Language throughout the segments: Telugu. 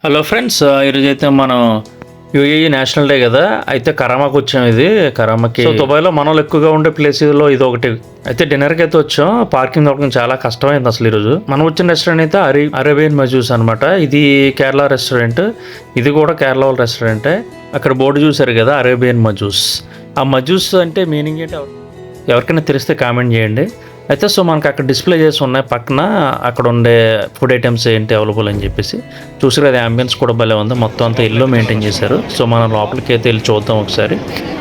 హలో ఫ్రెండ్స్, ఈరోజైతే మనం యూఏఈ నేషనల్ డే కదా. అయితే కరామాకి వచ్చాం. ఇది కరామాకి దుబాయ్లో మనలో ఎక్కువగా ఉండే ప్లేస్లో ఇది ఒకటి. అయితే డిన్నర్కి అయితే వచ్చాం. పార్కింగ్ దొరకడం చాలా కష్టమైంది అసలు ఈరోజు. మనం వచ్చిన రెస్టారెంట్ అయితే అరేబియన్ మజూస్ అనమాట. ఇది కేరళ రెస్టారెంట్. ఇది కూడా కేరళ వాళ్ళ రెస్టారెంటే. అక్కడ బోర్డు చూసారు కదా, అరేబియన్ మజూస్. ఆ మజూస్ అంటే మీనింగ్ ఏంటి ఎవరికైనా తెలిస్తే కామెంట్ చేయండి. అయితే సో మనకు అక్కడ డిస్ప్లే చేసి ఉన్నాయి పక్కన, అక్కడ ఉండే ఫుడ్ ఐటమ్స్ ఏంటి అవైలబుల్ అని చెప్పేసి. చూసారు అది అంబియన్స్ కూడా భలే ఉంది. మొత్తం అంతా ఇల్లు మెయింటైన్ చేశారు. సో మనం లోపలికి అయితే వెళ్ళి చూద్దాం ఒకసారి.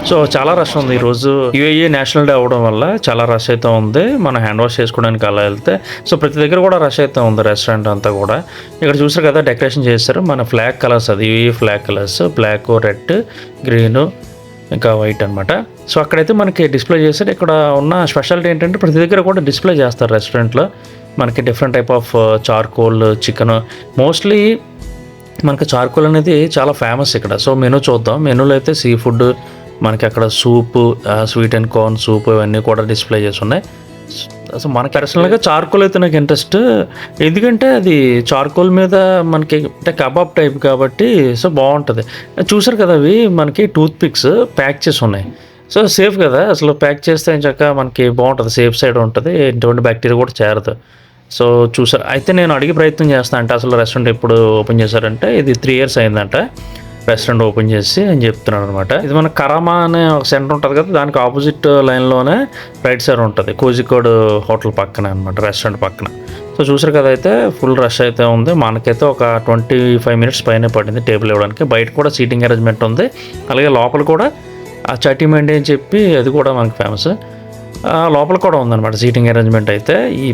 సో చాలా రష్ ఉంది ఈరోజు. యూఏఈ నేషనల్ డే అవ్వడం వల్ల చాలా రష్ అయితే ఉంది. మనం హ్యాండ్ వాష్ చేసుకోవడానికి అలా వెళ్తే సో ప్రతి దగ్గర కూడా రష్ అయితే ఉంది. రెస్టారెంట్ అంతా కూడా ఇక్కడ చూసారు కదా, డెకరేషన్ చేశారు. మన ఫ్లాగ్ కలర్స్, అది UAE flag colours, black, red, green, ఇంకా వైట్ అనమాట. సో అక్కడైతే మనకి డిస్ప్లే చేశారు. ఇక్కడ ఉన్న స్పెషాలిటీ ఏంటంటే ప్రతి దగ్గర కూడా డిస్ప్లే చేస్తారు రెస్టారెంట్లో. మనకి different type of charcoal, chicken. Mostly మనకి చార్కోల్ అనేది చాలా ఫేమస్ ఇక్కడ. సో మెనూ చూద్దాం. మెనూలో అయితే సీ ఫుడ్, మనకి అక్కడ soup, sweet and corn soup, ఇవన్నీ కూడా డిస్ప్లే చేసి ఉన్నాయి. అసలు మనకి పర్సనల్గా చార్కోల్ అయితే నాకు ఇంట్రెస్ట్. ఎందుకంటే అది చార్కోల్ మీద మనకి అంటే కబాబ్ టైప్ కాబట్టి సో బాగుంటుంది. చూసారు కదా, అవి మనకి టూత్ పిక్స్ ప్యాక్ చేసి ఉన్నాయి. సో సేఫ్ కదా, అసలు ప్యాక్ చేస్తే చక్కగా మనకి బాగుంటుంది, సేఫ్ సైడ్ ఉంటుంది, ఎటువంటి బ్యాక్టీరియా కూడా చేరదు. సో చూసారు. అయితే నేను అడిగే ప్రయత్నం చేస్తాను అంటే అసలు రెస్టారెంట్ ఎప్పుడు ఓపెన్ చేశారంటే ఇది 3 years అయిందంట రెస్టారెంట్ ఓపెన్ చేసి అని చెప్తున్నాడు అనమాట. ఇది మన కరామా అనే ఒక సెంటర్ ఉంటుంది కదా, దానికి ఆపోజిట్ లైన్లోనే రైట్ సైడ్ ఉంటుంది, కోజికోడ్ హోటల్ పక్కన అనమాట, రెస్టారెంట్ పక్కన. సో చూసారు కదా, అయితే ఫుల్ రష్ అయితే ఉంది. మనకైతే ఒక 25 minutes పైన పడింది టేబుల్ ఇవ్వడానికి. బయట కూడా సీటింగ్ అరేంజ్మెంట్ ఉంది. అలాగే లోపల కూడా ఆ చటీ మండి అని చెప్పి అది కూడా మనకి ఫేమస్. లోపల కూడా ఉందన్నమాట సీటింగ్ అరేంజ్మెంట్ అయితే. ఈ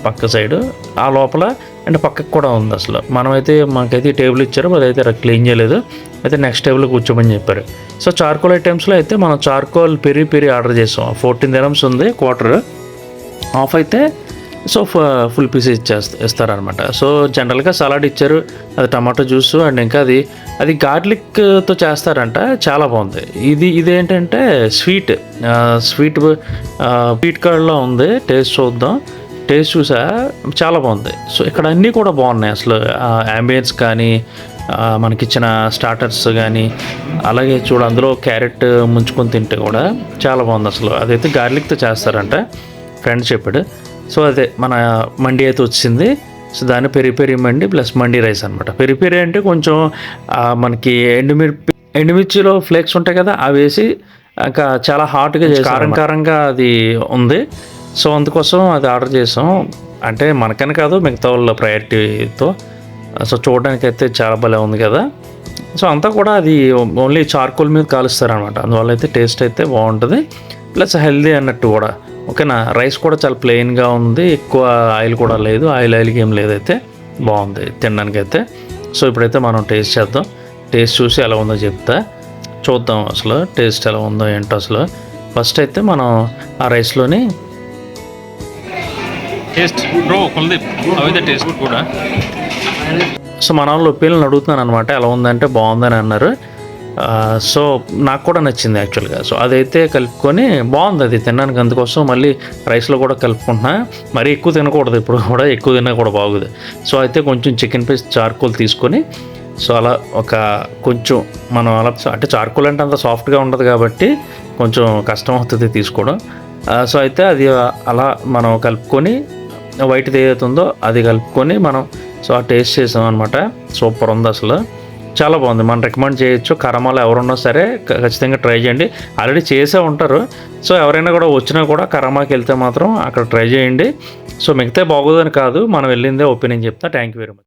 పక్క సైడు ఆ లోపల అండ్ పక్కకు కూడా ఉంది. అసలు మనకైతే టేబుల్ ఇచ్చారు, అదైతే క్లీన్ చేయలేదు. అయితే నెక్స్ట్ టేబుల్ కూర్చోమని చెప్పారు. సో చార్కోల్ ఐటమ్స్లో అయితే మనం చార్కోల్ పెరి ఆర్డర్ చేసాం. 14 dirhams ఉంది క్వార్టర్ ఆఫ్. అయితే సో ఫుల్ పీస్ ఇస్తారనమాట. సో జనరల్గా సలాడ్ ఇచ్చారు, అది టమాటో జ్యూస్ అండ్ ఇంకా అది గార్లిక్తో చేస్తారంట. చాలా బాగుంది. ఇదేంటంటే స్వీట్ కార్డ్లో ఉంది. టేస్ట్ చూద్దాం. టేస్ట్ చూసా చాలా బాగుంది. సో ఇక్కడ అన్నీ కూడా బాగున్నాయి. అసలు అంబియన్స్ కానీ, మనకిచ్చిన స్టార్టర్స్ కానీ, అలాగే అందులో క్యారెట్ ముంచుకొని తింటే కూడా చాలా బాగుంది. అసలు అదైతే గార్లిక్తో చేస్తారంట, ఫ్రెండ్ చెప్పాడు. సో అదే మన మండి అయితే వచ్చింది. సో దాన్ని పెరి మండి ప్లస్ మండి రైస్ అనమాట. పెరి అంటే కొంచెం మనకి ఎండుమిర్చిలో ఫ్లేక్స్ ఉంటాయి కదా, అవి వేసి ఇంకా చాలా హాట్గా కారంగా అది ఉంది. సో అందుకోసం అది ఆర్డర్ చేసాం. అంటే మనకని కాదు, మిగతా వాళ్ళ ప్రయారిటీతో. సో చూడడానికి అయితే చాలా భలే ఉంది కదా. సో అంతా కూడా అది ఓన్లీ చార్కోల్ మీద కాలుస్తారనమాట. అందువల్ల అయితే టేస్ట్ అయితే బాగుంటుంది, ప్లస్ హెల్దీ అన్నట్టు కూడా. ఓకేనా. రైస్ కూడా చాలా ప్లెయిన్గా ఉంది, ఎక్కువ ఆయిల్ కూడా లేదు, ఆయిల్కి ఏం లేదైతే. బాగుంది తినడానికి అయితే. సో ఇప్పుడైతే మనం టేస్ట్ చేద్దాం. టేస్ట్ చూసి ఎలా ఉందో చూద్దాం అసలు టేస్ట్ ఎలా ఉందో ఏంటో అసలు. ఫస్ట్ అయితే మనం ఆ రైస్లోని టేస్ట్ కుల్దీప్ అవైతే టేస్ట్ కూడా. సో మన వాళ్ళు ఒపీనియన్ అడుగుతున్నాను అనమాట, ఎలా ఉందంటే బాగుందని అన్నారు. సో నాకు కూడా నచ్చింది యాక్చువల్గా. సో అదైతే కలుపుకొని బాగుంది అది తినడానికి. అందుకోసం మళ్ళీ రైస్లో కూడా కలుపుకుంటున్నా. మరీ ఎక్కువ తినకూడదు, ఇప్పుడు కూడా ఎక్కువ తిన్నా కూడా బాగుంది. సో అయితే కొంచెం చికెన్ పీస్ చార్కోల్ తీసుకొని, సో అలా కొంచెం మనం అలా అంటే చార్కోల్ అంటే అంత సాఫ్ట్గా ఉండదు కాబట్టి కొంచెం కష్టం అవుతుంది తీసుకోవడం. సో అయితే అది అలా మనం కలుపుకొని, వైట్ ఏదైతుందో అది కలుపుకొని మనం సో ఆ టేస్ట్ చేసాం అనమాట. సూపర్ ఉంది అసలు, చాలా బాగుంది. మనం రికమెండ్ చేయొచ్చు. కరామాలో ఎవరున్నా సరే ఖచ్చితంగా ట్రై చేయండి. ఆల్రెడీ చేసే ఉంటారు. సో ఎవరైనా కూడా వచ్చినా కూడా కరామాకి వెళ్తే మాత్రం అక్కడ ట్రై చేయండి. సో మిగతా బాగోదని కాదు, మనం వెళ్ళిందే ఒపీనియన్ చెప్తా. Thank you very much.